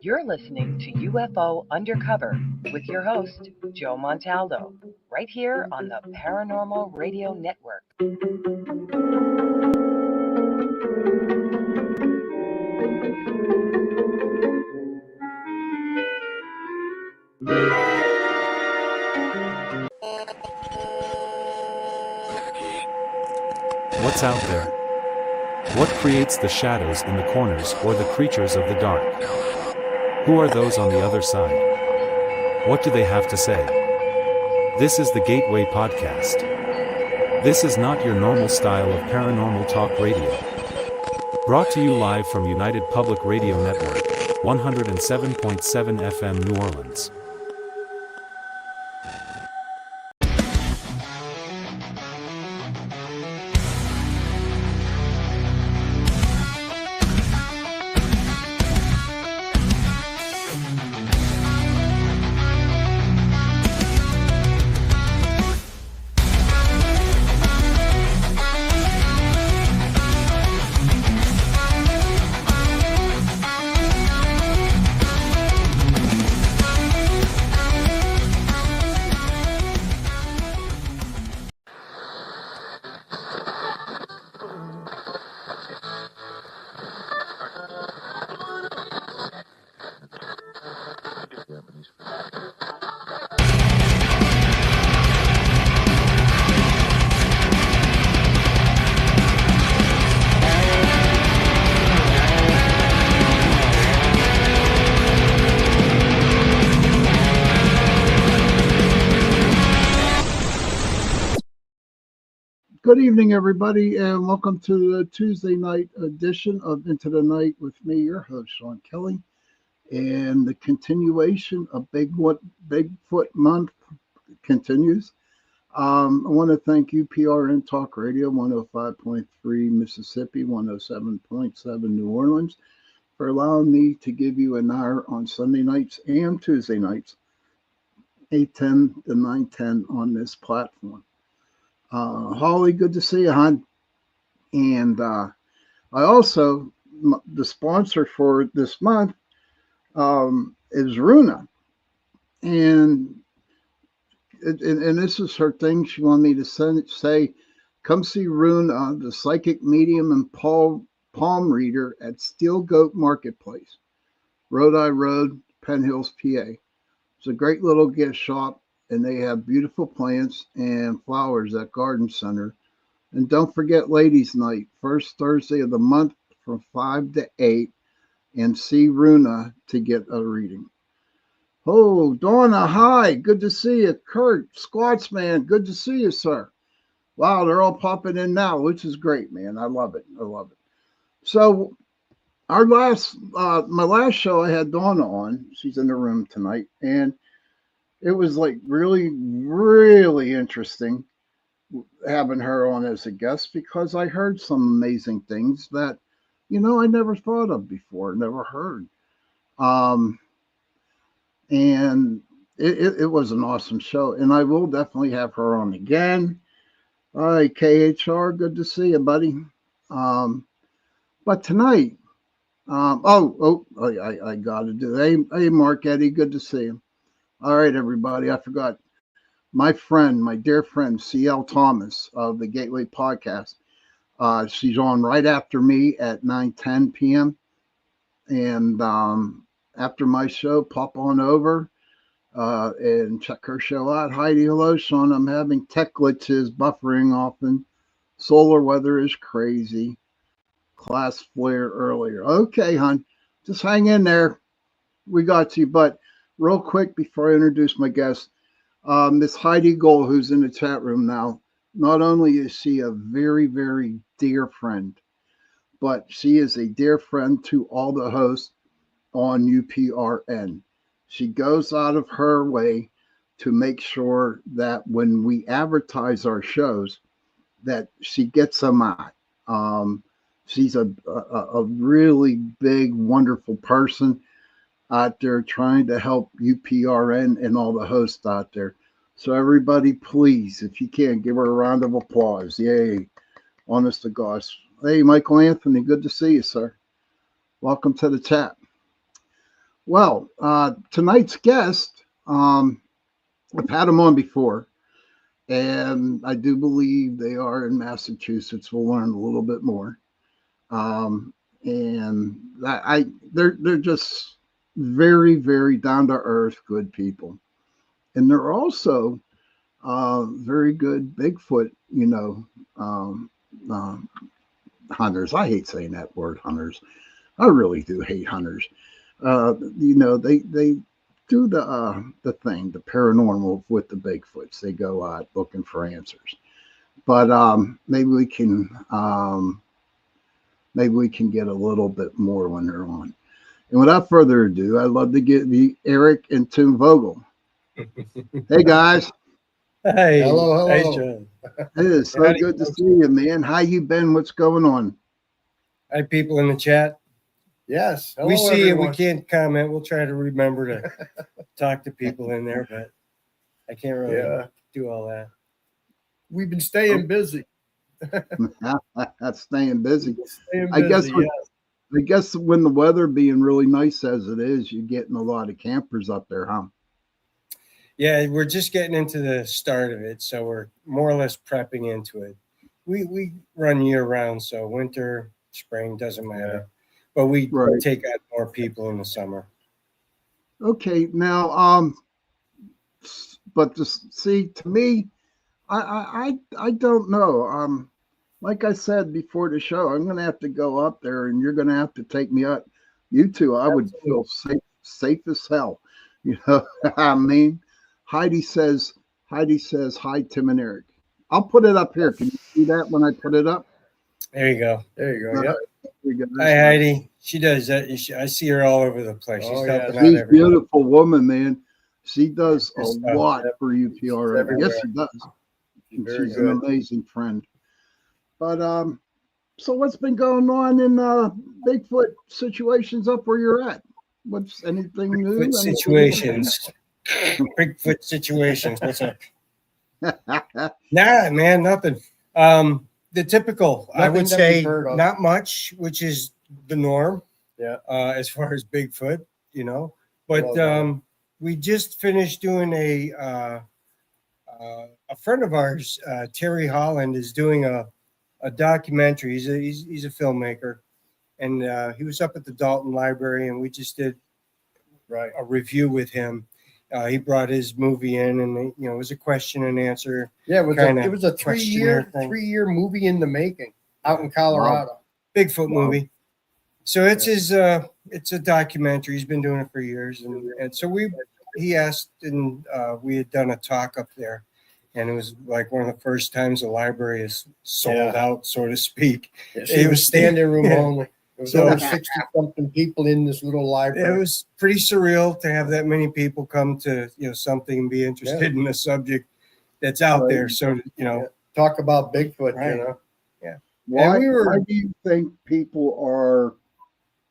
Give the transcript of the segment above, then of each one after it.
You're listening to UFO Undercover with your host, Joe Montaldo, right here on the Paranormal Radio Network. What's out there? What creates the shadows in the corners or the creatures of the dark? Who are those on the other side? What do they have to say? This is the Gateway Podcast. This is not your normal style of paranormal talk radio. Brought to you live from United Public Radio Network, 107.7 FM New Orleans. Good evening, everybody, and welcome to the Tuesday night edition of Into the Night with me, your host, Sean Kelly, and the continuation of Bigfoot Month continues. I want to thank UPRN Talk Radio, 105.3 Mississippi, 107.7 New Orleans, for allowing me to give you an hour on Sunday nights and Tuesday nights, 8:10 to 9:10 on this platform. Holly, good to see you, hon. And I also, the sponsor for this month is Runa. And this is her thing. She wanted me to say, come see Runa, the psychic medium and palm reader at Steel Goat Marketplace, Rhode Island Road, Penn Hills, PA. It's a great little gift shop. And they have beautiful plants and flowers at Garden Center. And don't forget Ladies' Night, first Thursday of the month from 5 to 8. And see Runa to get a reading. Oh, Donna, hi. Good to see you. Kurt, Squatsman, good to see you, sir. Wow, they're all popping in now, which is great, man. I love it. I love it. So my last show, I had Donna on. She's in the room tonight. And it was like really, really interesting having her on as a guest because I heard some amazing things that, I never thought of before, never heard. And it was an awesome show. And I will definitely have her on again. All right, KHR, good to see you, buddy. But tonight, I got to do. Hey, Mark Eddie, good to see you. All right, everybody. I forgot my dear friend, CL Thomas of the Gateway Podcast. She's on right after me at 9:10 p.m. And after my show, pop on over and check her show out. Heidi, hello, Sean. I'm having tech glitches, buffering often. Solar weather is crazy. Class flare earlier. Okay, hon. Just hang in there. We got you. But real quick, before I introduce my guest, Miss Heidi Gold, who's in the chat room now, not only is she a very, very dear friend, but she is a dear friend to all the hosts on UPRN. She goes out of her way to make sure that when we advertise our shows, that she gets them out. She's a really big, wonderful person out there trying to help UPRN and all the hosts out there. So everybody, please, if you can, give her a round of applause. Yay. Honest to gosh. Hey, Michael Anthony, good to see you, sir. Welcome to the chat. Well, tonight's guest, I've had them on before, and I do believe they are in Massachusetts. We'll learn a little bit more. And they're just very, very down to earth, good people, and they're also very good Bigfoot, hunters. I hate saying that word, hunters. I really do hate hunters. They do the thing, the paranormal with the Bigfoots. They go out looking for answers. But maybe we can get a little bit more when they're on. And without further ado, I'd love to get the Eric and Tim Vogel. Hey guys. Hey, Hello. Hey, John. It is so good to see you, man. How you been? What's going on? Hi, people in the chat. Yes. We Hello, see everyone. it. We can't comment. We'll try to remember to talk to people in there, but I can't really do all that. We've been staying busy. That's staying busy. Staying I guess busy, I guess when the weather being really nice as it is, you're getting a lot of campers up there, huh? Yeah, we're just getting into the start of it, so we're more or less prepping into it. We run year round, so winter, spring doesn't matter, but we take out more people in the summer. Okay, now but see, to me, I don't know. Like I said before the show, I'm gonna have to go up there, and you're gonna have to take me up. You two, I would feel safe as hell. I mean, Heidi says hi, Tim and Eric. I'll put it up here. Can you see that when I put it up? There you go. There you go. Yep. Hi, Heidi. She does that. I see her all over the place. She's helping out She's a everyone. beautiful woman, man. She does a lot for UPR. Yes, she does. She's an amazing friend. But so what's been going on in Bigfoot situations up where you're at? What's anything new? Bigfoot situations. Bigfoot situations. What's up? Nah, man, nothing. The typical, I would say, not much, which is the norm. Yeah. As far as Bigfoot, but we just finished doing a friend of ours, Terry Holland, is doing a documentary. He's a filmmaker, and he was up at the Dalton Library, and we just did a review with him. He brought his movie in, and it was a question and answer. Yeah, it was a three-year movie in the making out in Colorado. Wow. Bigfoot movie. So it's it's a documentary. He's been doing it for years, and so he asked, and we had done a talk up there, and it was like one of the first times the library is sold out, so to speak. It was standing room only. There was over 60-something people in this little library. It was pretty surreal to have that many people come to something and be interested in a subject that's out there. So talk about Bigfoot. Why do you think people are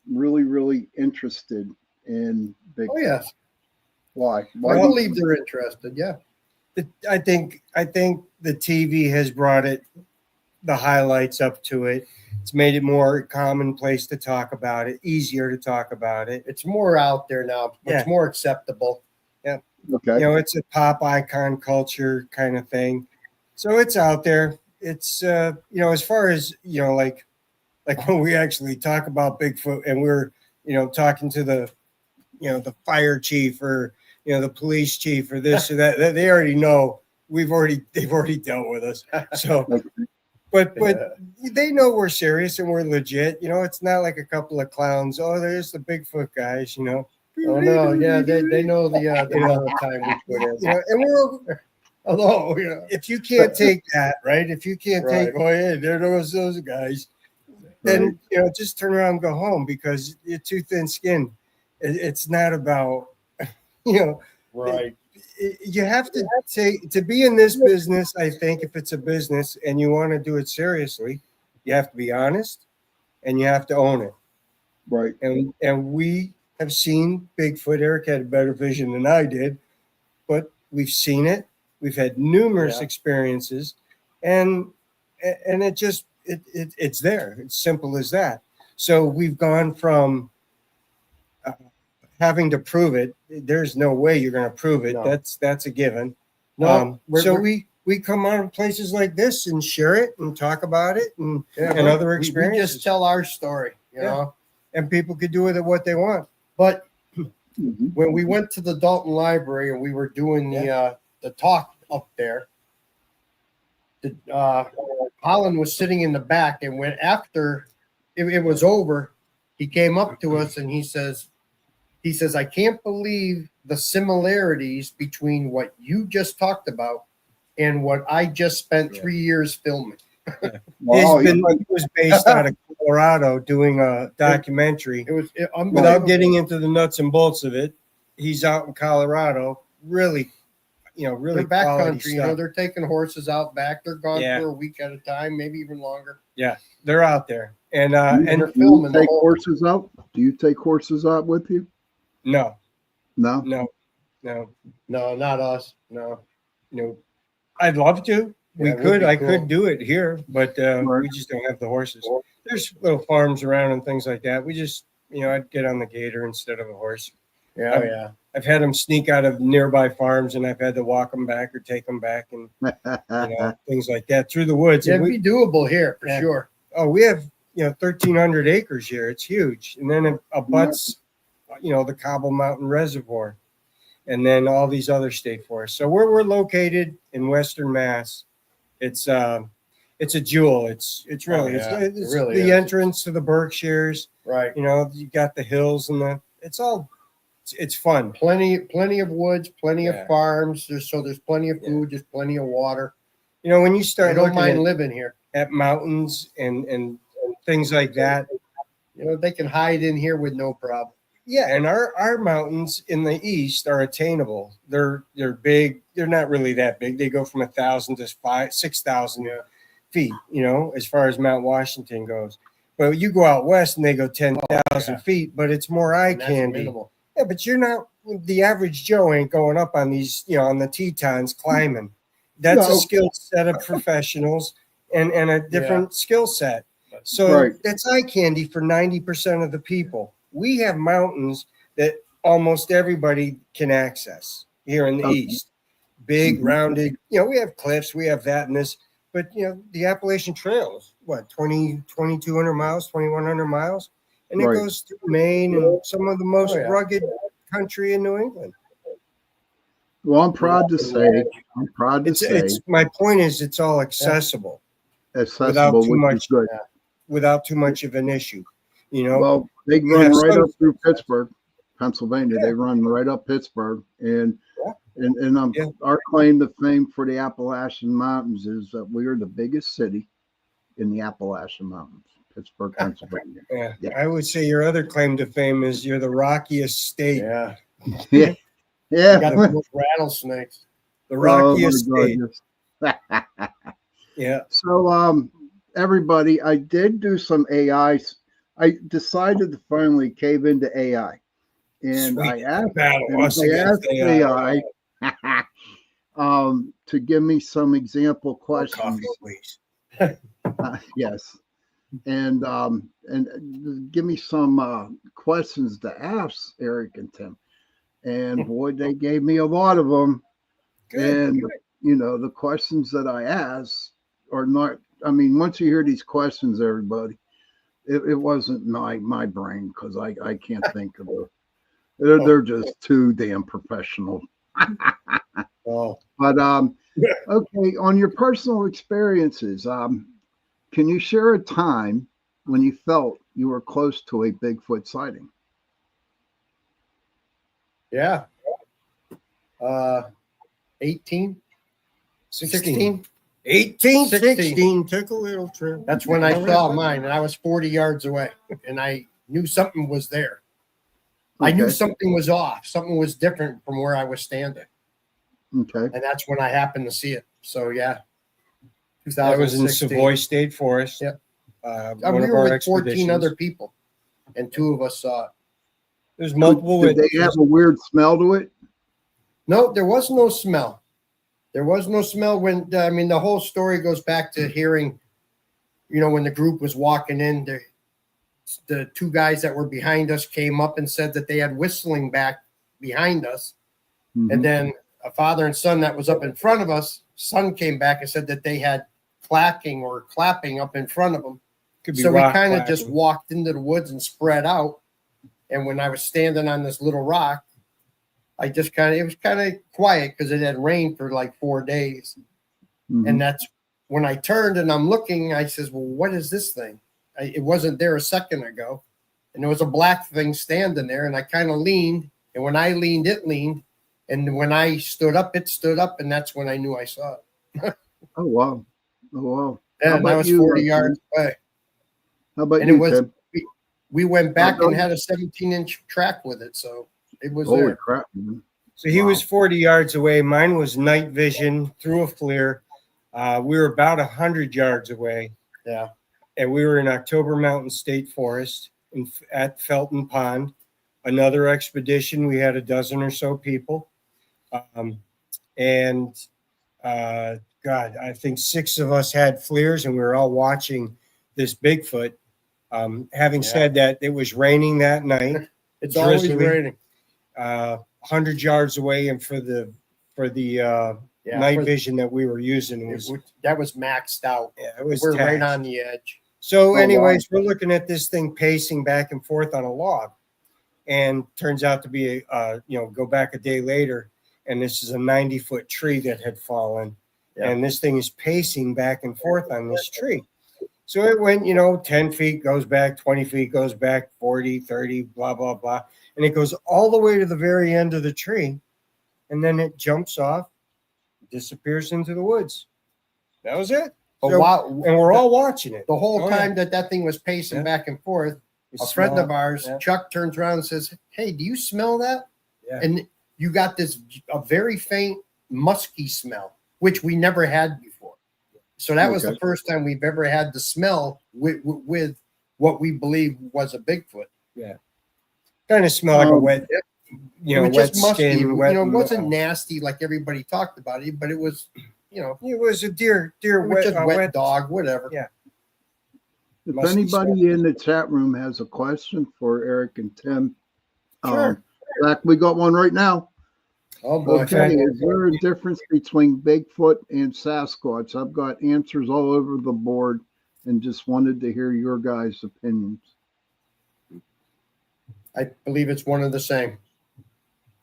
really, really interested in Bigfoot? Oh yes. Why? I believe they're interested. Yeah. I think the TV has brought the highlights up to it. It's made it more commonplace to talk about it, easier to talk about it. It's more out there now. It's more acceptable. Yeah. Okay. It's a pop icon culture kind of thing. So it's out there. It's as far as like when we actually talk about Bigfoot and we're talking to the the fire chief or the police chief or this or that, they already know they've already dealt with us. So but they know we're serious and we're legit. It's not like a couple of clowns. Oh, there's the Bigfoot guys, Oh no, yeah, they know the amount of time we put in. And we're although if you can't take that, right? If you can't take, oh yeah, there goes those guys, then just turn around and go home because you're too thin skinned. It's not about right. You have to to be in this business. I think if it's a business and you want to do it seriously, you have to be honest and you have to own it. Right. And we have seen Bigfoot. Eric had a better vision than I did, but we've seen it. We've had numerous experiences, and it's there. It's simple as that. So we've gone from having to prove it. There's no way you're going to prove it. No. That's a given. No, So we come on places like this and share it and talk about it and other we experiences. just tell our story, you know. And people could do with it what they want. But Mhm. when we went to the Dalton Library and we were doing the talk up there, Holland was sitting in the back, and when after it was over, he came up to us and he says, I can't believe the similarities between what you just talked about and what I just spent 3 years filming. Wow, He was based out of Colorado doing a documentary. It was unbelievable. Without getting into the nuts and bolts of it, he's out in Colorado, really They're backcountry, quality you know, stuff. they're taking horses out back. They're gone Yeah. for a week at a time, maybe even longer. They're out there, and And and they're Do you filming the take whole. horses out? Do you take horses out with you? no, No. no, No, not us. No. I'd love to. Yeah, it would be I cool. could do it here, but Right. we just don't have the horses. There's little farms around and things like that. We just, I'd get on the gator instead of a horse. Yeah, yeah. I've had them sneak out of nearby farms, and I've had to walk them back or take them back, and things like that through the woods. Yeah, And it'd be doable here for Yeah. sure. we have 1,300 acres here. It's huge, and then it abuts the Cobble Mountain Reservoir, and then all these other state forests. So where we're located in Western Mass, it's a jewel. It's really yeah. it's It really the is. entrance to the Berkshires. Right. You got the hills and it's fun. Plenty of woods, plenty Yeah. of farms. There's plenty of food, there's plenty of water. When you I start don't looking mind living here. at mountains and things like that. They can hide in here with no problem. Yeah, and our mountains in the east are attainable. They're big. They're not really that big. They go from 1,000 to 6,000 feet. As far as Mount Washington goes. But you go out west and they go 10,000 feet. But it's more eye And that's candy. minimal. Yeah, but you're not. The average Joe ain't going up on these. On the Tetons climbing. That's No. a skill set of professionals and a different skill set. So Right. that's eye candy for 90% of the people. We have mountains that almost everybody can access here in the Okay. east. Big, Mhm. rounded, we have cliffs, we have that and this, but the Appalachian Trail is what, 2,200 miles, 2,100 miles? And it Right. goes through Maine and some of the most Oh, yeah. rugged country in New England. Well, I'm proud to say. My point is it's all accessible Accessible, without too which much- is good. without too much of an issue. Well, they You run have right some- up through Pittsburgh, Pennsylvania. They run right up Pittsburgh, and Yeah. our claim to fame for the Appalachian Mountains is that we are the biggest city in the Appalachian Mountains, Pittsburgh, Pennsylvania. Yeah. Yeah. I would say your other claim to fame is you're the rockiest state. Yeah. Yeah, You yeah. got the most rattlesnakes. The Oh, rockiest my state. goodness. Yeah. So, everybody, I did do some AI. I decided to finally cave into AI, and Sweet. I asked Battle us I against asked AI to give me some example questions. Coffee, please. Yes, and give me some questions to ask Eric and Tim. And boy, they gave me a lot of them. Good. And the questions that I asked are not. I mean, once you hear these questions, everybody, it wasn't my brain because I can't think of it. They're just too damn professional. Oh, But okay, on your personal experiences, can you share a time when you felt you were close to a Bigfoot sighting? yeah. 18, 16. 18, 16. 16. Took a little trip. That's when I saw mine, and I was 40 yards away, and I knew something was there. I knew Okay. something was off. Something was different from where I was standing, Okay. and that's when I happened to see it. So yeah, That was in 2016. Savoy State Forest. Yep. One we of were our with 14 expeditions. other people, and 2 of us saw it. There's multiple Did they witnesses. have a weird smell to it? No, there was no smell. There was no smell when, the whole story goes back to hearing, when the group was walking in, the two guys that were behind us came up and said that they had whistling back behind us. Mhm. And then a father and son that was up in front of us, son came back and said that they had clacking or clapping up in front of them. Could be So we rock kind of clapping. just walked into the woods and spread out. And when I was standing on this little rock, I just it was kind of quiet because it had rained for like 4 days. Mhm. And that's when I turned and I'm looking, I says, well, what is this thing? It wasn't there a second ago. And there was a black thing standing there. And I kind of leaned. And when I leaned, it leaned. And when I stood up, it stood up. And that's when I knew I saw it. Oh wow. Oh wow. And I was 40 yards away. How about And you, it was, Tim? we went back about and you? had a 17-inch track with it. So it was Holy there. crap, man. So he Wow. was 40 yards away. Mine was night vision through a FLIR. We were about 100 yards away. Yeah. And we were in October Mountain State Forest at Felton Pond. Another expedition. We had a dozen or so people. God, I think 6 of us had FLIRs, and we were all watching this Bigfoot. Having said that, it was raining that night. It's always drizzly, raining. 100 yards away, and for the night vision that we were using that was maxed out. Yeah, it was We're right taxed. on the edge. So, Oh, anyways, we're looking at this thing pacing back and forth on a log, and turns out to be go back a day later, and this is a 90-foot tree that had fallen, and this thing is pacing back and forth on this tree. So it went, 10 feet, goes back, 20 feet, goes back, 40, 30, blah, blah, blah. And it goes all the way to the very end of the tree. And then it jumps off, disappears into the woods. That was it. But And we're all watching it. the whole Oh, time that thing was pacing back and forth, You a friend smell of it. ours, Yeah. Chuck, turns around and says, hey, do you smell that? Yeah. And you got a very faint musky smell, which we never had before. So that was the Okay. first time we've ever had the smell with what we believe was a Bigfoot. Kind of smell like a wet, It was wet just musky. skin. Wet, It wasn't nasty like everybody talked about it, but it was, It was a deer it was wet, just wet dog, whatever. Yeah. If Musky anybody in the chat room has a question for Eric and Tim, Sure. in fact, we got one right now. Oh boy. Okay, is there a difference between Bigfoot and Sasquatch? I've got answers all over the board and just wanted to hear your guys' opinions. I believe it's one and the same.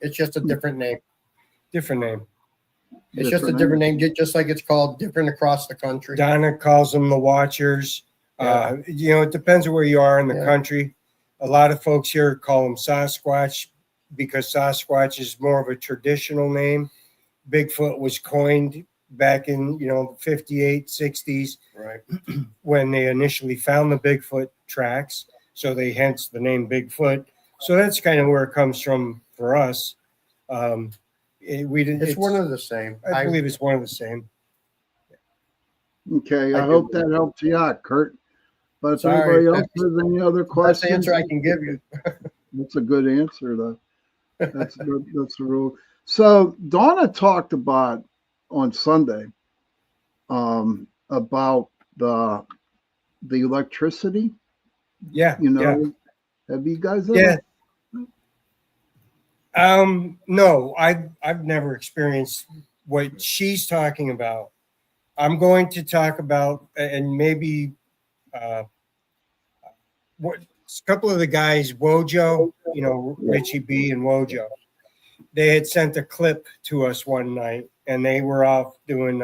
It's just a different name. different name. It's just a different name, just like it's called different across the country. Donna calls them the Watchers. It depends on where you are in the country. A lot of folks here call them Sasquatch because Sasquatch is more of a traditional name. Bigfoot was coined back in, the 58, 60s Right. when they initially found the Bigfoot tracks. So hence the name Bigfoot. So that's kind of where it comes from for us. It's one of the same. I believe it's one of the same. Okay, I I hope do. that helps you out, Kurt. But if Sorry, anybody else has any other That's questions, the answer I can give you. that's a good answer, though. That's good. That's the rule. So Donna talked about on Sunday about the electricity. Yeah. Have you guys? Yeah. No, I've never experienced what she's talking about. I'm going to talk about, and maybe what a couple of the guys, Wojo, Richie B and Wojo, they had sent a clip to us one night, and they were off doing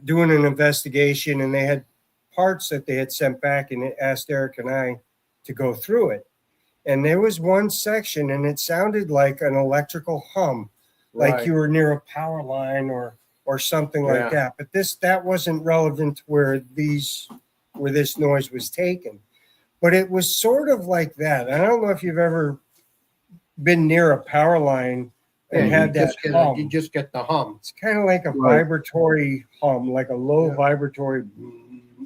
doing an investigation, and they had parts that they had sent back, and it asked Eric and I to go through it. And there was one section, and it sounded like an electrical hum, like you were near a power line or something like that. But that wasn't relevant to where this noise was taken. But it was sort of like that. I don't know if you've ever been near a power line and had that hum. You just get the hum. It's kind of like a vibratory hum, like a low vibratory,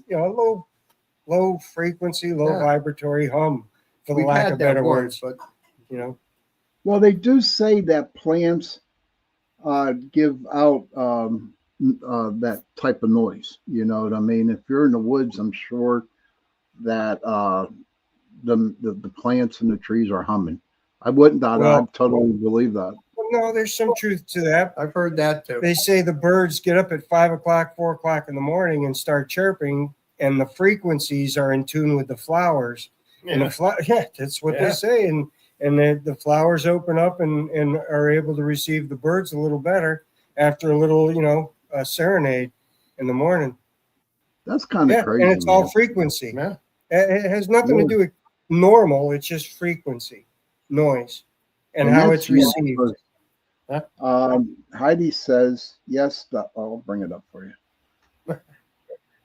low frequency, vibratory hum, for the lack of better words. But Well, they do say that plants give out that type of noise. You know what I mean? If you're in the woods, I'm sure that the plants and the trees are humming. I wouldn't doubt it. I Well, totally believe that. no, there's some truth to that. I've heard that too. They say the birds get up at 5 o'clock, 4 o'clock in the morning and start chirping, and the frequencies are in tune with the flowers. And the that's what they say. And the flowers open up and are able to receive the birds a little better after a little, serenade in the morning. That's kind of crazy. And it's all man. frequency. Yeah. It has nothing to do with normal. It's just frequency, noise, and how that's it's received. Heidi says, yes, I'll bring it up for you.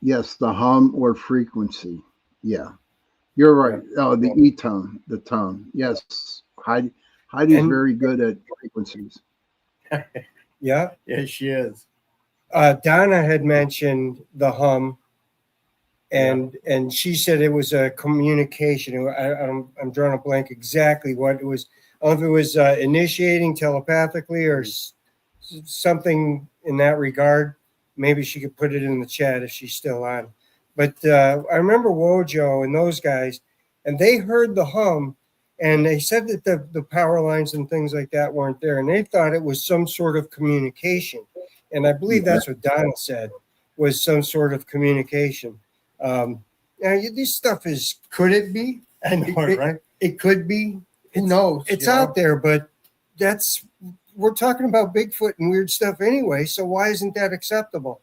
Yes, the hum or frequency. Yeah, you're right. Oh, the E tone, the tone. Yes, Heidi's very good at frequencies. Yeah. Yes, she is. Donna had mentioned the hum, and she said it was a communication. I'm drawing a blank exactly what it was. I don't know if it was initiating telepathically or something in that regard. Maybe she could put it in the chat if she's still on. But I remember Wojo and those guys, and they heard the hum, and they said that the power lines and things like that weren't there, and they thought it was some sort of communication. And I believe that's what Donna said, was some sort of communication. Now, this stuff is... Could it be? I know, right? It could be. Who knows? It's out there, but we're talking about Bigfoot and weird stuff anyway, so why isn't that acceptable?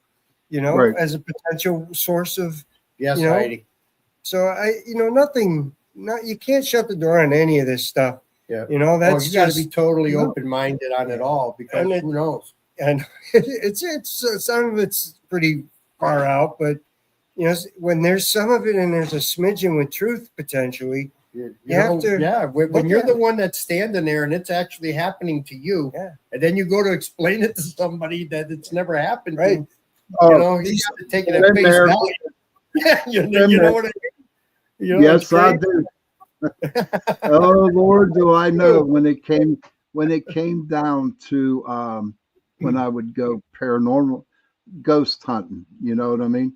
As a potential source of... Yes, Heidi. So, you can't shut the door on any of this stuff. Yeah. You got to be totally open-minded on it all, because who knows? And some of it's pretty far out, but when there's some of it and there's a smidgen with truth potentially, you have to. Yeah, when you're the one that's standing there and it's actually happening to you, and then you go to explain it to somebody that it's never happened right. to, you have to take it at face value. Yeah, you know what I mean? Yes, I do. Oh Lord, do I know when it came down to when I would go paranormal ghost hunting, you know what I mean?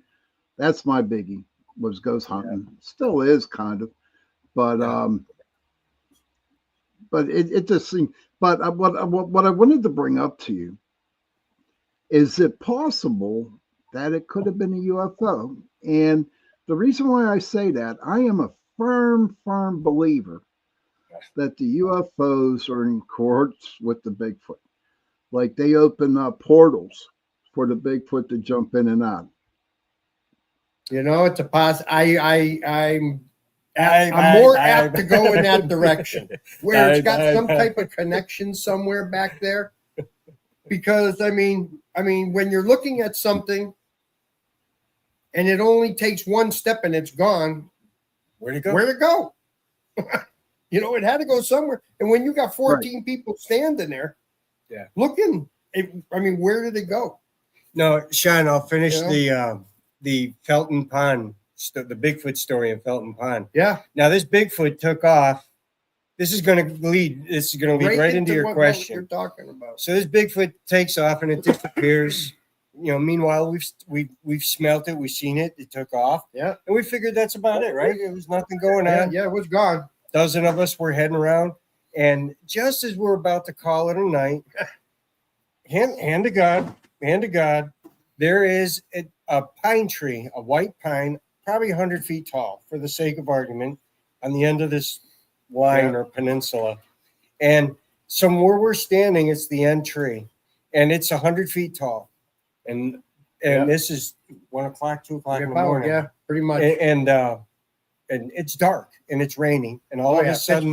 That's my biggie, was ghost hunting. Still is kind of, but it just seemed. But what I wanted to bring up to you is it possible that it could have been a UFO? And the reason why I say that, I am a firm believer that the UFOs are in cohorts with the Bigfoot. Like they open up portals for the Bigfoot to jump in and out. It's a I'm more apt to go in that direction, where it's got some type of connection somewhere back there. Because I mean, when you're looking at something and it only takes one step and it's gone, where'd it go? It had to go somewhere. And when you got 14 people standing there, looking, where did it go? No, Sean, I'll finish the Felton Pond, the Bigfoot story in Felton Pond. Yeah. Now this Bigfoot took off. This is going to lead right into your question. You're talking about. So this Bigfoot takes off and it disappears. Meanwhile we've smelt it, we've seen it. It took off. Yeah. And we figured that's about it, right? There was nothing going on. Yeah, it was gone. Dozen of us were heading around, and just as we're about to call it a night, hand to God, there is a pine tree, a white pine, probably 100 feet tall, for the sake of argument, on the end of this line or peninsula. And so where we're standing, it's the end tree, and it's 100 feet tall. And this is 1 o'clock, 2 o'clock in the morning. Yeah, pretty much. And it's dark and it's raining, and all of a sudden,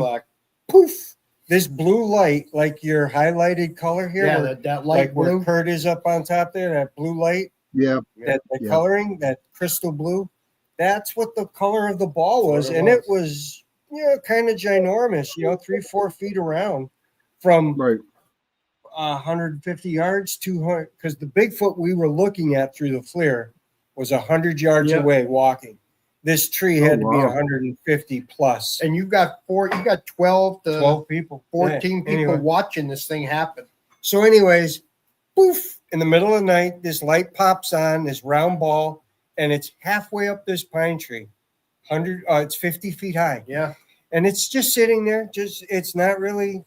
poof! This blue light, like your highlighted color here, that light like blue. where Kurt is up on top there, that blue light, that coloring, that crystal blue. That's what the color of the ball was, and it was kind of ginormous, 3-4 feet around, from 150 yards, 200, because the Bigfoot we were looking at through the FLIR was 100 yards away walking. This tree had to be 150 plus. And you got 12 people, 14 people watching this thing happen. So anyways, poof, in the middle of the night, this light pops on, this round ball, and it's halfway up this pine tree, It's 50 feet high. Yeah. And it's just sitting there. It's not really,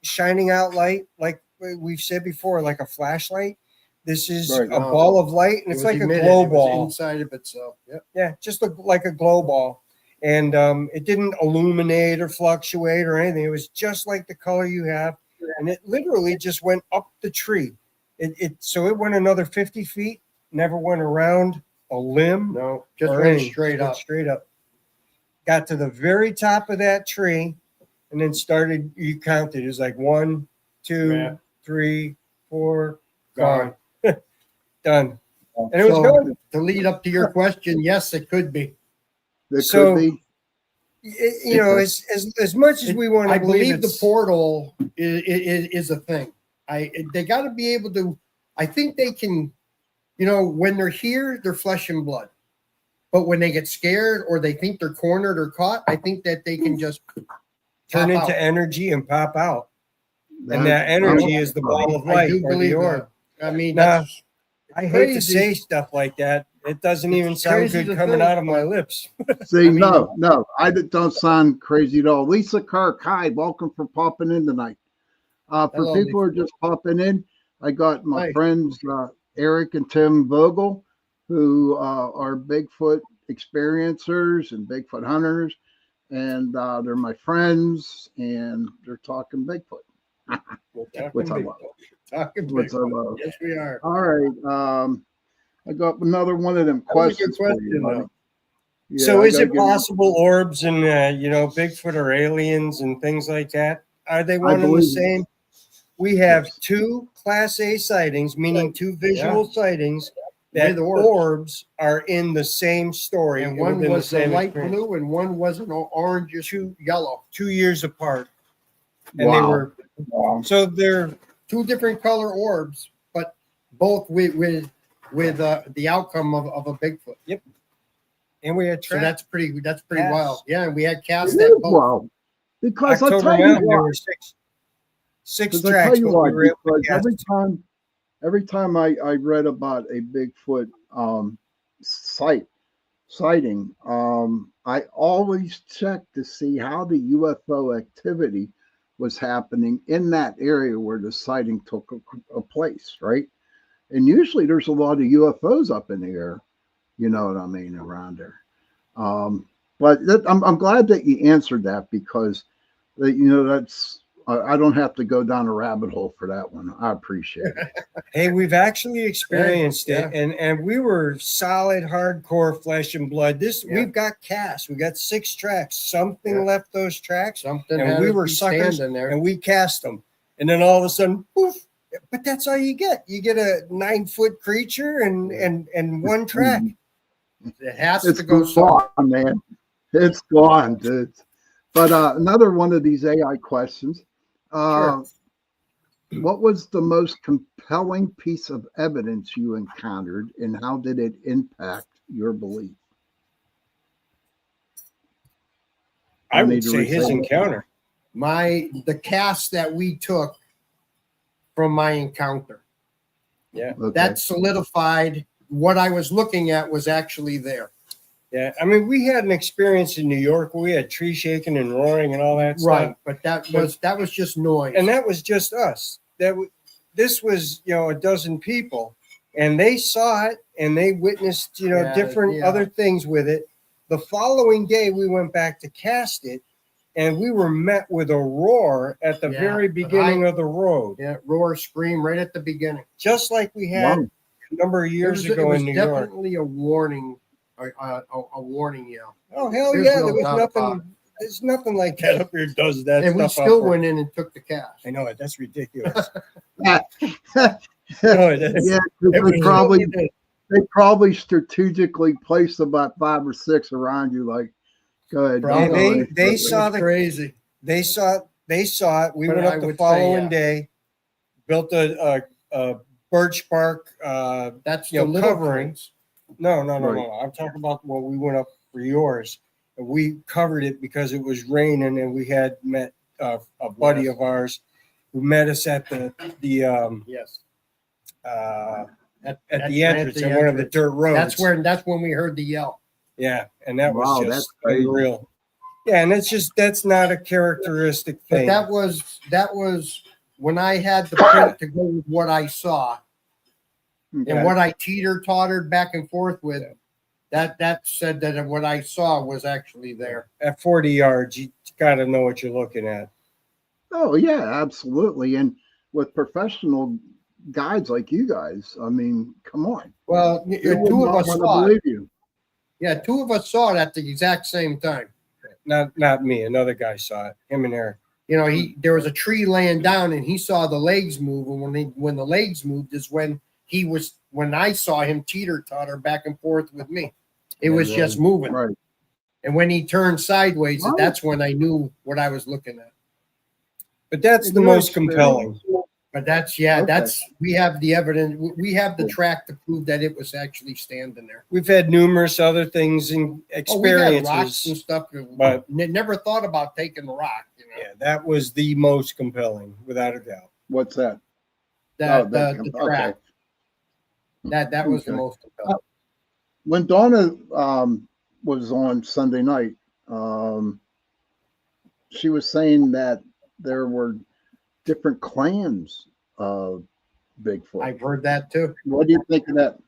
shining out light like we've said before, like a flashlight. This is Right. a ball of light, and It it's was like a emitted. glow It was ball. inside of itself. Yep. Yeah, just like a glow ball. And it didn't illuminate or fluctuate or anything. It was just like the color you have. And it literally just went up the tree. So it went another 50 feet, never went around a limb. No, just or went anything, straight went up. Straight up. Got to the very top of that tree and then you counted. It was like 1, 2, Yeah. 3, 4, Gone. gone. Done. And it was So, good. to lead up to your question, yes, it could be. It So- could be. As much as we want to I believe the it's- portal is a thing. They got to be able to. I think they can. When they're here, they're flesh and blood. But when they get scared or they think they're cornered or caught, I think that they can just turn pop into out. energy and pop out. And that energy is the ball of I light do or the believe orb. that. I mean, Now, that's I hate to crazy. say stuff like that. It doesn't even sound crazy good to coming think, out of my but- lips. See, mean- no, don't sound crazy at all. Lisa Kirk, hi, welcome for popping in tonight. For Hello, people who are just popping in, I got my Hi. friends Eric and Tim Vogel, who are Bigfoot experiencers and Bigfoot hunters, and they're my friends, and they're talking Bigfoot. Which I love. Talking Which I Bigfoot. love. Yes, we are. All right, I got another one of them That was a good questions for you, question, buddy. though. Yeah, So I is gotta it give- possible orbs and, Bigfoot or aliens and things like that? Are they one and the believe it. same? We have Yes. 2 Class A sightings, meaning 2 visual sightings, that With orbs. orbs are in the same story. And one within was the same light experience. blue, and one was an orangish yellow. 2 years apart. And Wow. they were, so they're, Two different color orbs, but both with the outcome of a Bigfoot. and we had So tracks. that's pretty Cast. wild. Yeah, and we had It cast is that both. wild. Because I'll October tell you mountain, there what, were six because I tracks. tell you but what, we were able to because cast every time I read about a Bigfoot sighting, I always check to see how the UFO activity was happening in that area where the sighting took a place, right? And usually there's a lot of UFOs up in the air, you know what I mean, around there. I'm glad that you answered that because, that's I don't have to go down a rabbit hole for that one. I appreciate it. Hey, we've actually experienced Yeah. it, and we were solid, hardcore flesh and blood. Yeah. We've got cast. We got 6 tracks. Something Yeah. left those tracks, Something And had we to were be suckers, standing there. and we cast them. And then all of a sudden, poof! But that's all you get. You get a 9-foot creature and one track. It has It's to go somewhere. gone, man. It's gone, dude. But another one of these AI questions. Sure. What was the most compelling piece of evidence you encountered, and how did it impact your belief? I need would to say his reset. encounter. The cast that we took from my encounter, Yeah. Okay. that solidified what I was looking at was actually there. Yeah. I mean, we had an experience in New York where we had tree shaking and roaring and all that Right, stuff. but that was just noise. And that was just us. This was, a dozen people, and they saw it and they witnessed, Yeah, different yeah. other things with it. The following day, we went back to cast it, and we were met with a roar at the Yeah, very but beginning of the road, Yeah, roar, scream right at the beginning. just like we had Wow. a number of years ago in New York. Definitely a warning, a warning yell. Oh hell There's yeah! no There was doubt about nothing. There's nothing like that up here. Does that? And we stuff still up here. went in and took the cast. I know it. That's ridiculous. Yeah, No, that's, yeah, it was they probably strategically placed about 5 or 6 around you. Like, go ahead. don't Probably. go any They further. saw the Crazy. They saw it. We But went I up the would say, following yeah. day, built a birch bark. That's You the know, little covering. things. No. Right. I'm talking about when we went up for yours. And we covered it because it was raining, and we had met a buddy Yes. of ours who met us at the Yes. at At the entrance the at one of the entrance. dirt roads. That's when we heard the yell. Yeah, and that Wow, was that's just crazy. unreal. Yeah, and that's not a characteristic But thing. that was when I had the print to go with what I saw Okay. and what I teeter-tottered back and forth with. That said that what I saw was actually there. At 40 yards, you got to know what you're looking at. Oh yeah, absolutely. And with professional guides like you guys, I mean, come on. Well, Who would two of not us want to saw it. believe you? Yeah, two of us saw it at the exact same time. Not me. Another guy saw it. Him and Eric. You know, there was a tree laying down, and he saw the legs move. And when the legs moved is when I saw him teeter-totter back and forth with me. It was just moving. Right. And when he turned sideways, Wow. that's when I knew what I was looking at. But that's In the your most compelling. But that's Okay. we have the evidence. We have the track to prove that it was actually standing there. We've had numerous other things and Oh, we had rocks and experiences. stuff, but- never thought about taking the rock. You know, Yeah, that was the most compelling, without a doubt. What's that? the track. That was the Okay. most compelling. When Donna was on Sunday night, she was saying that there were different clans of Bigfoot. I've heard that too. What do you think of that?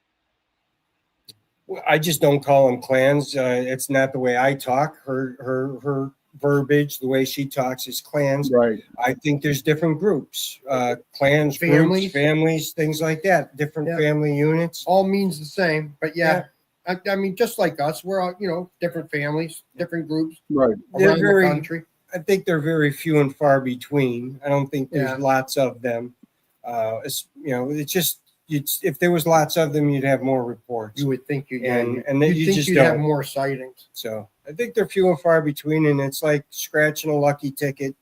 I just don't call them clans. It's not the way I talk. Her verbiage, the way she talks, is clans. Right. I think there's different groups, clans, Families. groups, families, things like that. Different Yeah. family units. All means the same, but yeah. I mean, just like us, we're all, different families, different groups Right. They're around very- the country. I think they're very few and far between. I don't think there's Yeah. lots of them. It's just if there was lots of them, you'd have more reports. You would think And you'd you think just you'd have don't. more sightings. So I think they're few and far between, and it's like scratching a lucky ticket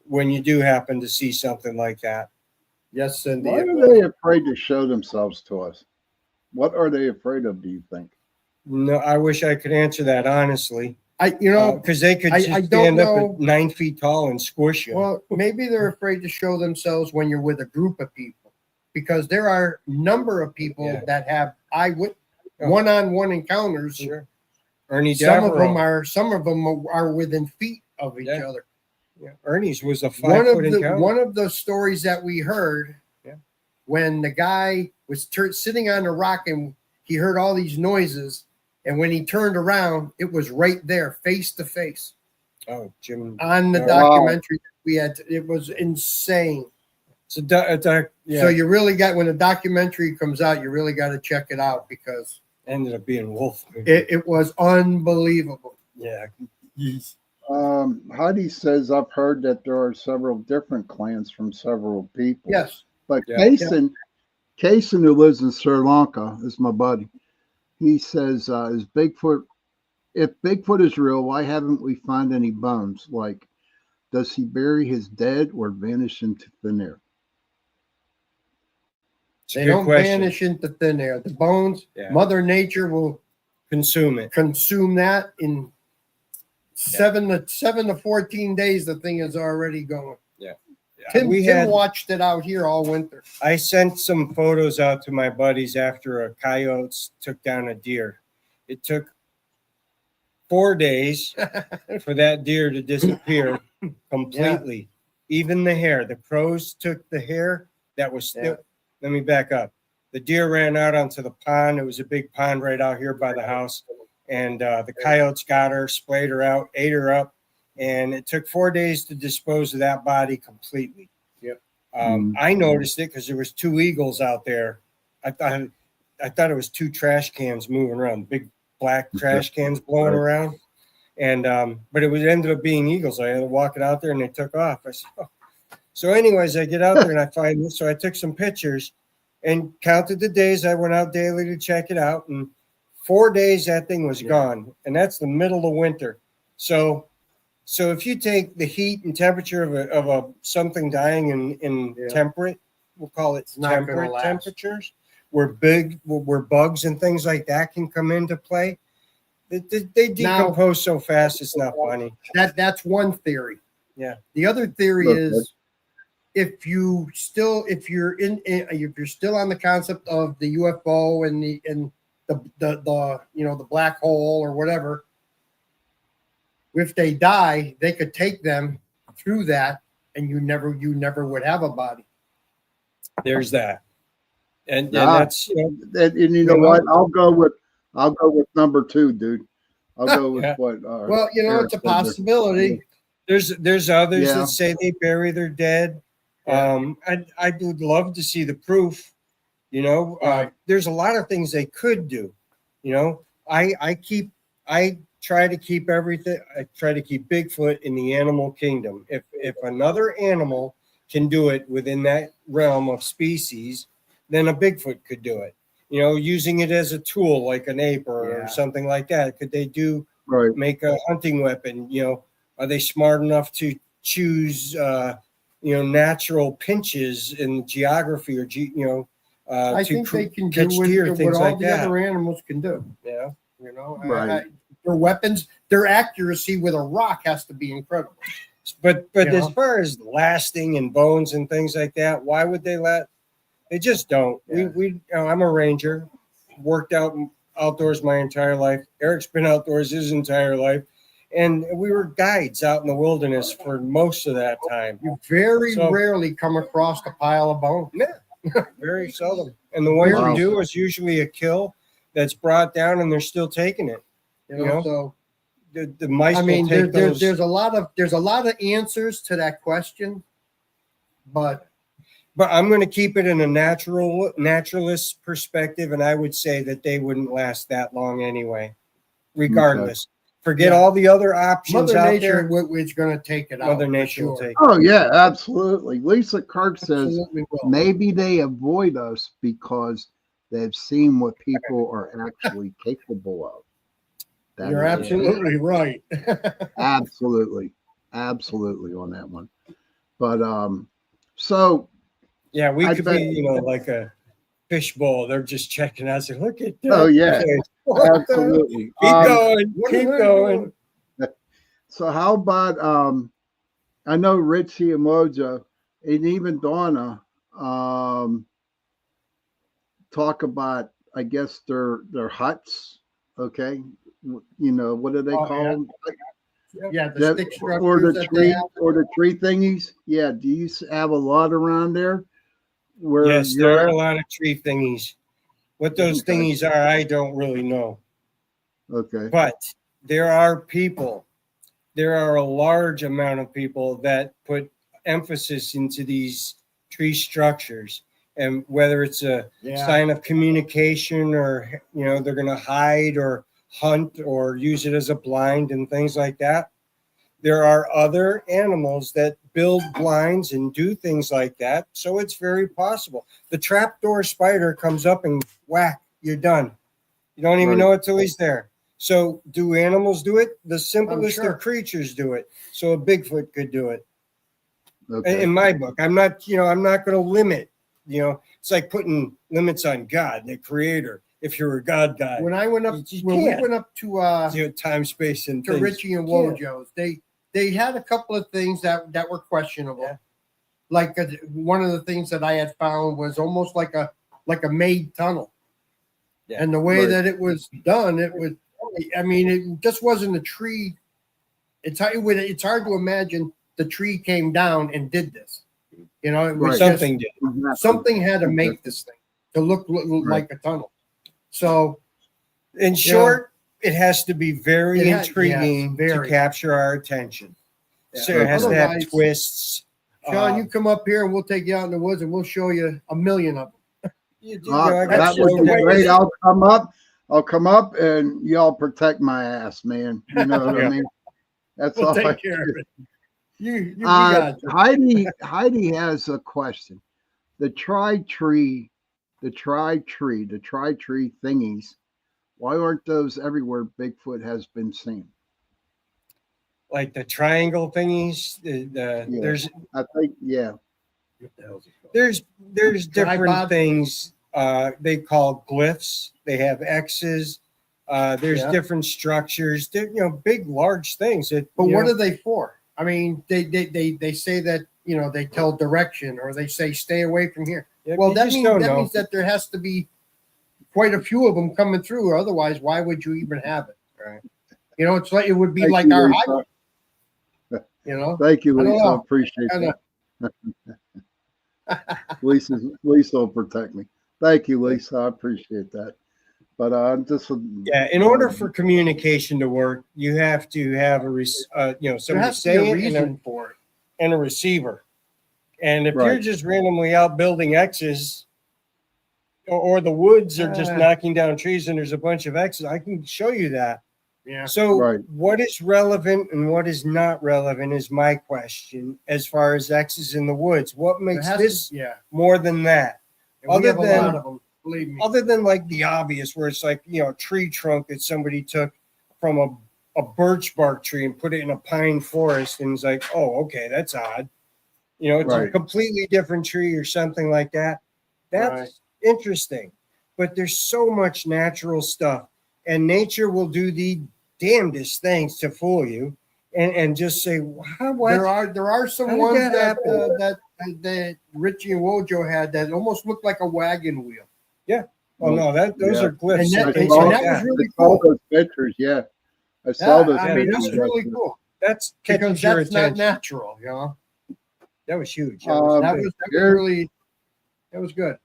when you do happen to see something like that. Yes, Cindy. Why it are was. they afraid to show themselves to us? What are they afraid of, do you think? No, I wish I could answer that honestly. Because they could I just don't stand up know. at 9 feet tall and squish you. Well, maybe they're afraid to show themselves when you're with a group of people, because there are a number of people Yeah. that have Oh. one-on-one encounters. Sure. Ernie Some of Devereaux. them are within feet of each Yeah. other. Yeah. Ernie's was a One 5-foot of the encounter. one of the stories that we heard, Yeah. when the guy was sitting on the rock and he heard all these noises, and when he turned around, it was right there, face to face, Oh, Jim. on the Wow. documentary that we had. It was insane. It's yeah, So you really got, when the documentary comes out, you really got to check it out, because ended up being Wolf. it was unbelievable. Yeah. He's- Heidi says, I've heard that there are several different clans from several people. Yes. But Yeah. Kason, who lives in Sri Lanka, is my buddy. He says, if Bigfoot is real, why haven't we found any bones? Like, does he bury his dead or vanish into thin air? It's a They good don't question. vanish into thin air. The bones, Yeah. Mother Nature will Consume it. consume that in 7 to 14 days. The thing is already going. Tim watched it out here all winter. I sent some photos out to my buddies after a coyote took down a deer. It took 4 days for that deer to disappear completely. Even the hair. The crows took the hair that was still. Yeah. Let me back up. The deer ran out onto the pond. It was a big pond right out here by the house. And the coyotes got her, splayed her out, ate her up. And it took 4 days to dispose of that body completely. Yep. I noticed it because there was 2 eagles out there. I thought it was 2 trash cans moving around, big black trash cans blowing around. And but it ended up being eagles. I had to walk it out there and they took off. I said, oh. So anyways, I get out there and I find this. So I took some pictures and counted the days. I went out daily to check it out. And 4 days that thing was gone. And that's the middle of winter. So if you take the heat and temperature of a something dying in temperate, we'll call it not gonna temperate last. temperatures, where bugs and things like that can come into play. They decompose so fast, it's not funny. That's one theory. Yeah. The other theory Okay. is, if you're still on the concept of the UFO and the black hole or whatever. If they die, they could take them through that, and you never would have a body. There's that, and Ah, that's and you know what? I'll go with number 2, dude. I'll go with what. Well, Eric it's a said there. possibility. There's others Yeah. that say they bury their dead. I would love to see the proof. Right. There's a lot of things they could do. I try to keep everything. I try to keep Bigfoot in the animal kingdom. If another animal can do it within that realm of species, then a Bigfoot could do it. Using it as a tool like an ape or something like that. Could they Right. make a hunting weapon? Are they smart enough to choose natural pinches in geography or I think they can catch do deer, what things all like the that. other animals can do. Yeah. Right. Their weapons, their accuracy with a rock has to be incredible. But as far as lasting and bones and things like that, why would they let? They just don't. Yeah. I'm a ranger, worked out outdoors my entire life. Eric's been outdoors his entire life, and we were guides out in the wilderness for most of that time. You very rarely come across a pile of bones. Yeah, very seldom. And the ones we do is usually a kill that's brought down, and they're still taking it. So the mice will take those. There's a lot of answers to that question, but I'm going to keep it in a naturalist perspective, and I would say that they wouldn't last that long anyway, regardless. Okay. Forget all the other options Mother out Nature there. is going to take it out. Mother Nature will take it. Oh yeah, absolutely. Lisa Kirk says will. maybe they avoid us because they've seen what people are actually capable of. You're absolutely right. absolutely on that one. But so yeah, we could be like a fishbowl. They're just checking us and look at that. Oh yeah, absolutely. Keep going. So how about I know Richie and Mojo and even Donna talk about, I guess, their huts. Okay, what do they call them? Yeah, the stick structures or the tree thingies. Yeah, do you have a lot around there? Yes, there are a lot of tree thingies. What those thingies are, I don't really know. Okay. But there are people. There are a large amount of people that put emphasis into these tree structures, and whether it's a sign of communication or they're going to hide or hunt or use it as a blind and things like that. There are other animals that build blinds and do things like that, so it's very possible. The trapdoor spider comes up and whack, you're done. You don't even know it till he's there. So do animals do it? The simplest of creatures do it. So a Bigfoot could do it. Okay. In my book, I'm not going to limit. It's like putting limits on God, the creator. If you're a God guy, when we went up to time, space, and to Richie and Wojo's, they had a couple of things that were questionable. Yeah. Like one of the things that I had found was almost like a made tunnel, and the way that it was done, it just wasn't a tree. It's hard to imagine the tree came down and did this. It was something did. Something had to make this thing to look like a tunnel. So, in short, it has to be very intriguing to capture our attention. Yeah. So it has to have twists. Sean, you come up here and we'll take you out in the woods and we'll show you a million of them. That would be great. I'll come up and y'all protect my ass, man. You know what I mean? That's all. Take care of it. You got it. Heidi has a question. The tri-tree thingies, why aren't those everywhere Bigfoot has been seen? Like the triangle thingies, there's I think there's different things they call glyphs. They have X's. There's different structures. They're, big, large things. But what are they for? I mean, they say that they tell direction, or they say stay away from here. Yeah, well, that means that there has to be quite a few of them coming through. Otherwise, why would you even have it? Right. You know, it's like it would be Thank like you, our Lisa. highway. You know, Thank you, I don't Lisa. I know. appreciate Kinda- that. Lisa will protect me. Thank you, Lisa. I appreciate that. But just Yeah, in order for communication to work, you have to have there somebody has to be a saying it reason for it. and a receiver. And if Right. you're just randomly out building X's, or the woods are just knocking down trees and there's a bunch of X's, I can show you that. Yeah. So Right. what is relevant and what is not relevant is my question as far as X's in the woods. What There makes has this to, yeah. more than that? And we Other have a than- lot of them, believe me. Other than like the obvious where it's like, a tree trunk that somebody took from a birch bark tree and put it in a pine forest and it's like, oh, okay, that's odd. It's a Right. completely different tree or something like that. That's Right. interesting. But there's so much natural stuff, and nature will do the damnedest things to fool you and just say, how, what? There are some How did ones that happen? that Richie and Wojo had that almost looked like a wagon wheel. Oh no, those Yeah. are glyphs And that- and I things saw, like that was that. really I saw cool. those pictures. Yeah, I saw those I mean, pictures. that's really cool That's because catches your that's not attention. natural, you know. That was huge. That was here- really that was good.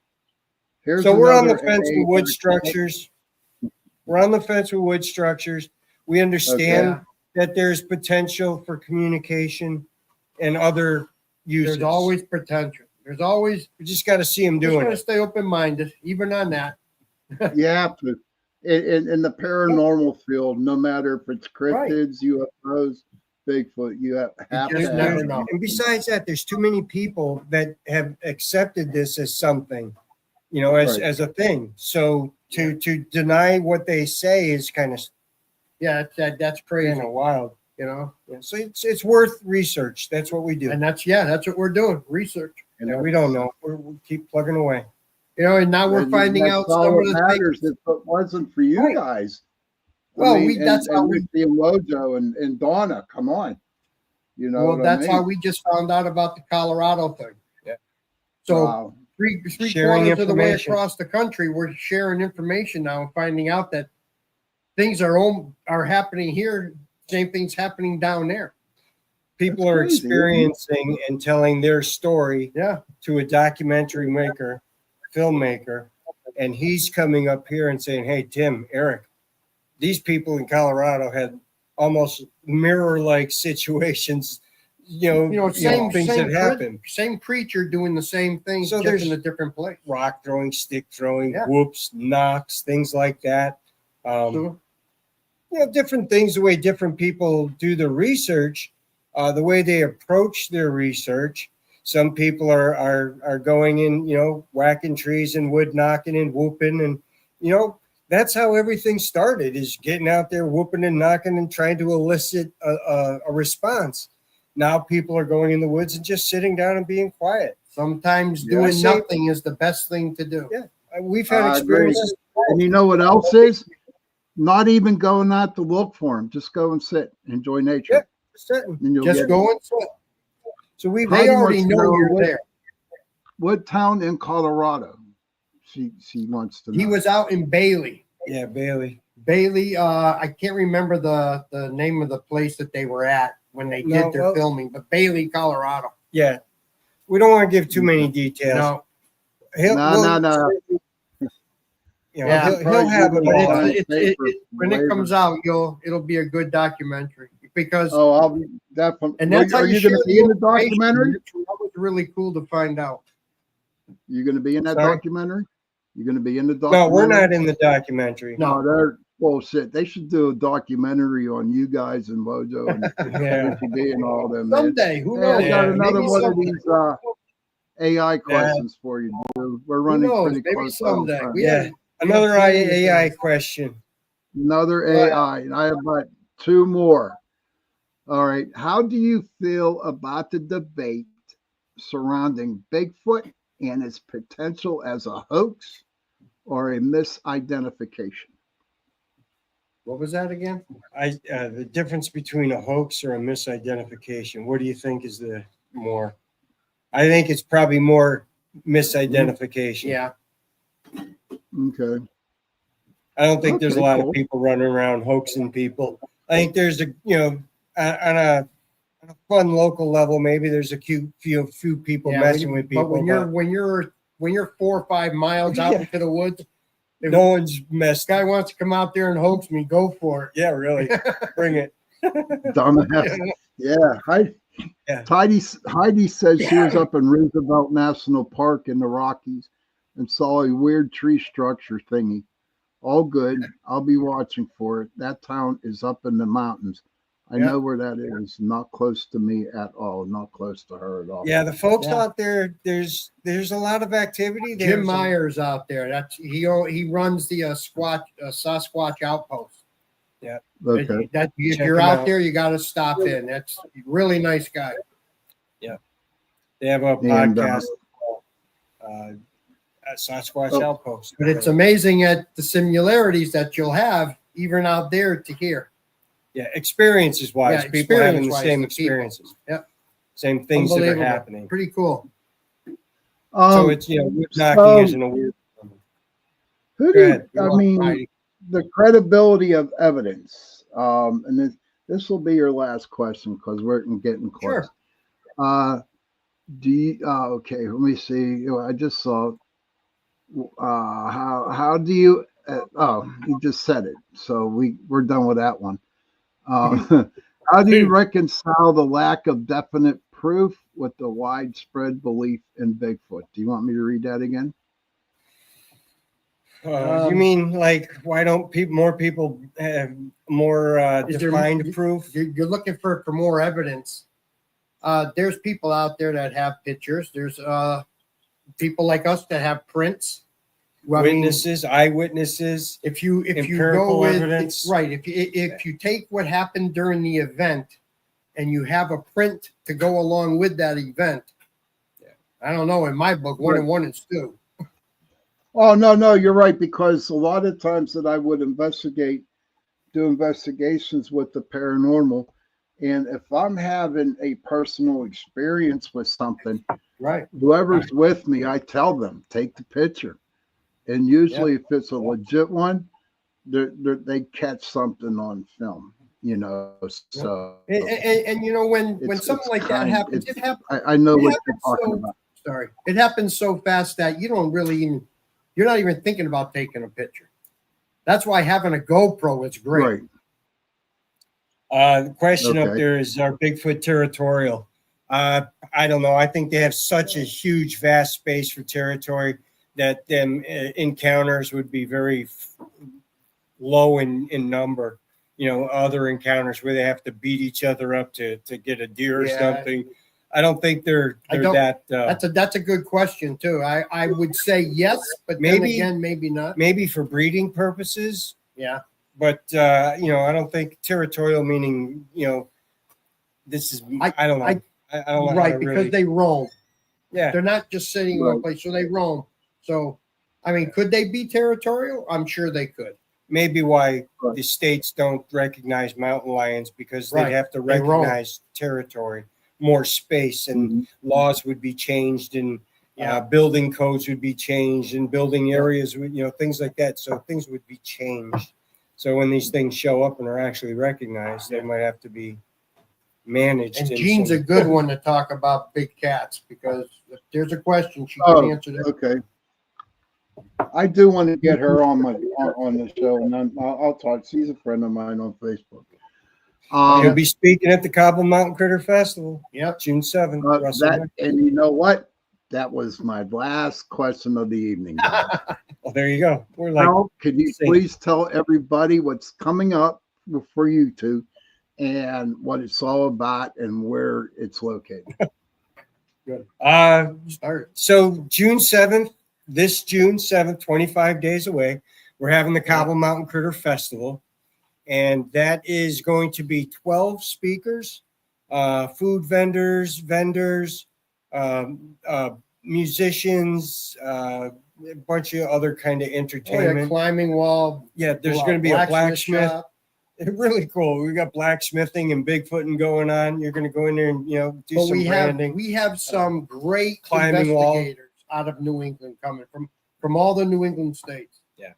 Here's So we're on the another fence AA with wood person. structures. We're on the fence with wood structures. We understand Yeah. that there's potential for communication and other uses. There's always potential. There's always we just got to see them just doing gotta it. stay open minded, even on that. You have to. In the paranormal field, no matter if it's cryptids, UFOs, Bigfoot, you have to just have never it. know. And besides that, there's too many people that have accepted this as something, Right. as a thing. So to deny what they say is kind of Yeah, that's crazy. wild. You know, Yeah, so it's worth research. That's what we do. and that's what we're doing, research. And Yeah, we don't know. We keep plugging away. You know, and now we're and finding that's out all some of that the matters. things. If it wasn't for you Right. guys, Well, and that's how we. Richie and Wojo and Donna, come on, you know. Well, what I that's mean? how we just found out about the Colorado thing. Yeah. So Wow. three Sharing quarters of the way information. across the country, we're sharing information now and finding out that things are happening here. Same things happening down there. People That's are crazy, isn't it? experiencing and telling their story Yeah. to a documentary maker, filmmaker, and he's coming up here and saying, "Hey, Tim, Eric, these people in Colorado had almost mirror-like situations. Same things that happen. Same creature doing the same thing, So just there's- in a different place. Rock throwing, stick throwing, Yeah. whoops, knocks, things like that. So, Different things, the way different people do the research, the way they approach their research. Some people are going in, whacking trees and wood knocking and whooping. And, that's how everything started, is getting out there whooping and knocking and trying to elicit a response. Now people are going in the woods and just sitting down and being quiet. sometimes Yeah. doing I say- nothing is the best thing to do. Yeah. We've had I agree. experiences. And you know what else is? Not even going out to look for them. Just go and sit, enjoy nature. Yeah. Sitting. And you'll Just get go and sit. So we've They Heidi already wants to know know you're what- there. what town in Colorado. She wants to know. He was out in Bailey. yeah, Bailey. Bailey, I can't remember the name of the place that they were at when they No, did their well- filming, but Bailey, Colorado. Yeah. We don't want to give too many details. No, No. Yeah, He'll have Probably it will all. be It- on when it comes out, it'll be a good documentary because Oh, I'll be definitely. and that's how are you you going share to be in the information. documentary? That was really cool to find out. You're going to be in that Sorry? documentary? You're going to be in the No, documentary? we're not in the documentary. No. No, they're bullshit. They should do a documentary on you guys and Mojo and Yeah. Richie D and all them. Man. Someday, who Hey, knows? I got Yeah, another Maybe one of someday. these AI questions for you. We're Who running knows? pretty Maybe close. on someday. time. We Yeah. had- Another Yeah. AI question. Another AI. And I have about two more. All right. How do you feel about the debate surrounding Bigfoot and its potential as a hoax or a misidentification? What was that again? The difference between a hoax or a misidentification. What do you think is the more? I think it's probably more misidentification. Yeah. Okay. I don't think there's a Okay, lot cool. of people running around hoaxing people. I think there's on a fun local level, maybe there's a few people messing with people. But when you're 4 or 5 miles out into the woods, if no one's messed. guy wants to come out there and hoax me, go for it. Yeah, really, bring it. Dumbass. Yeah. Heidi says she was up in Roosevelt National Park in the Rockies and saw a weird tree structure thingy. All good. I'll be watching for it. That town is up in the mountains. I know where that is. Not close to me at all. Not close to her at all. Yeah, the folks out there, there's a lot of activity. Jim Myers out there. That's he runs the Sasquatch outpost. Yeah. Okay. If Check you're him out out. there, you got to stop in. That's a really nice guy. Yeah. They have a And, podcast at Sasquatch Outpost. But it's amazing at the similarities that you'll have even out there to hear. Yeah, experiences wise, people having the experience-wise, same the people. experiences. Yep. Same things that are Unbelievable. happening. Pretty cool. So it's wood knocking so- isn't a weird. Who Go ahead. I mean, Heidi. the credibility of evidence. And this will be your last question because we're getting close. Sure. Do you? Okay, let me see. I just saw. How do you? You just said it, so we're done with that one. How do you reconcile the lack of definite proof with the widespread belief in Bigfoot? Do you want me to read that again? You mean like why don't more people have more Is there- defined proof? You're looking for more evidence. There's people out there that have pictures. There's people like us that have prints. Well, I mean, Witnesses, eyewitnesses. if you empirical go with evidence. right, if you take what happened during the event and you have a print to go along with that event, I don't know. In my book, 1 and 1 is 2. Oh, no, you're right. Because a lot of times that I would do investigations with the paranormal. And if I'm having a personal experience with something, Right. whoever's with me, I tell them, take the picture. And usually if it's a legit one, they catch something on film, so. And when It's- something it's like that kind- happens, it happens. I know It what you're happens talking so- about. Sorry. It happens so fast that you don't really even, you're not even thinking about taking a picture. That's why having a GoPro is great. Right. The question up Okay. there is, are Bigfoot territorial? I don't know. I think they have such a huge, vast space for territory that them encounters would be very low in number. Other encounters where they have to beat each other up to get a deer or something. I don't think they're that. That's a good question too. I would say yes, but then again, maybe not. Maybe for breeding purposes. Yeah. But I don't think territorial meaning this is I don't know. I don't know. Right, because they roam. Yeah. They're not just sitting in one place, so they roam. So, I mean, could they be territorial? I'm sure they could. Maybe why the states don't recognize mountain lions because they'd have to They roam. recognize territory, more space, and laws would be changed, and building codes would be changed, and building areas would, things like that. So things would be changed. So when these things show up and are actually recognized, they might have to be managed. And in Jean's some- a good one to talk about big cats because if there's a question, she can answer that. Okay. I do want to get her on the show, and I'll talk. She's a friend of mine on Facebook. He'll be speaking at the Cobble Mountain Critter Festival. Yep. June 7th. And you know what? That was my last question of the evening. Well, there you go. We're like, Now, could you please tell everybody what's coming up for you two and what it's all about and where it's located? Good. Start. So June 7th, this June 7th, 25 days away, we're having the Cobble Mountain Critter Festival. And that is going to be 12 speakers, food vendors, musicians, a bunch of other kind of entertainment. Climbing wall. Yeah, there's going to be a blacksmith. shop. Really cool. We got blacksmithing and Bigfooting going on. You're going to go in there and do But some branding. we have some great climbing wall. investigators out of New England coming from all the New England states. Yeah.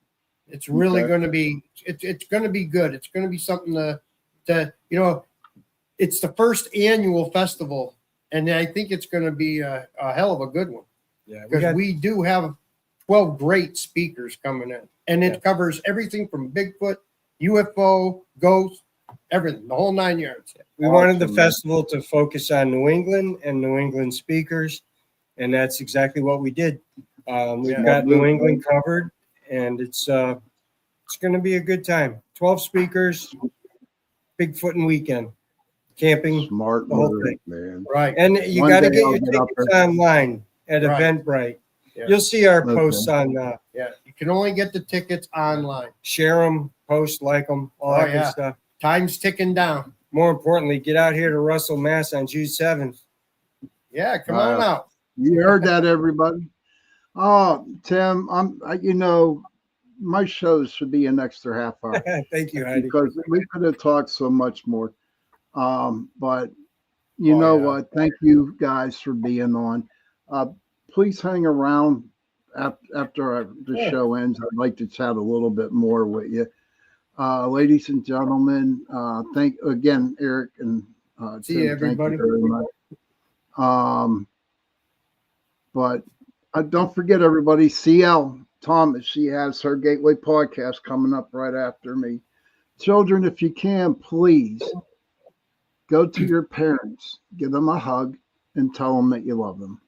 It's really Okay. going to be it's going to be good. It's going to be something to it's the first annual festival, and I think it's going to be a hell of a good one. Yeah, Because we do have 12 great speakers coming in, and it covers everything from Bigfoot, UFO, ghosts, everything, the whole 9 yards. we wanted the Awesome, man. festival to focus on New England and New England speakers, and that's exactly what we did. We've got New England covered, and it's going to be a good time. 12 speakers, Bigfooting weekend, camping, Smart the whole move, thing. man. Right. And you One got to day get I'll your get up tickets there. online at Right. Eventbrite. Yeah. You'll see our Okay. posts on Yeah, you can only get the tickets online. share them, post, like them, all Oh, that yeah. good stuff. Time's ticking down. More importantly, get out here to Russell, Mass on June 7th. Yeah, come on out. You heard that, everybody. Oh, Tim, my shows should be an extra half hour Thank you, Heidi. because we could have talked so much more. But you know what? Thank you guys for being on. Please hang around after the show ends. I'd like to chat a little bit more with you. Ladies and gentlemen, thank again, Eric and See Tim, you, everybody. Thank you very much. But don't forget, everybody, CL Thomas, she has her Gateway podcast coming up right after me. Children, if you can, please go to your parents, give them a hug, and tell them that you love them.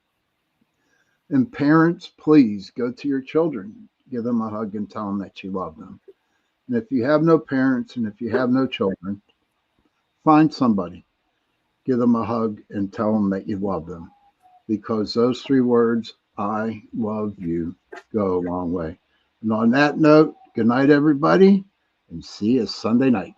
And parents, please go to your children, give them a hug, and tell them that you love them. And if you have no parents and if you have no children, find somebody, give them a hug, and tell them that you love them. Because those 3 words, I love you, go a long way. And on that note, good night, everybody, and see you Sunday night.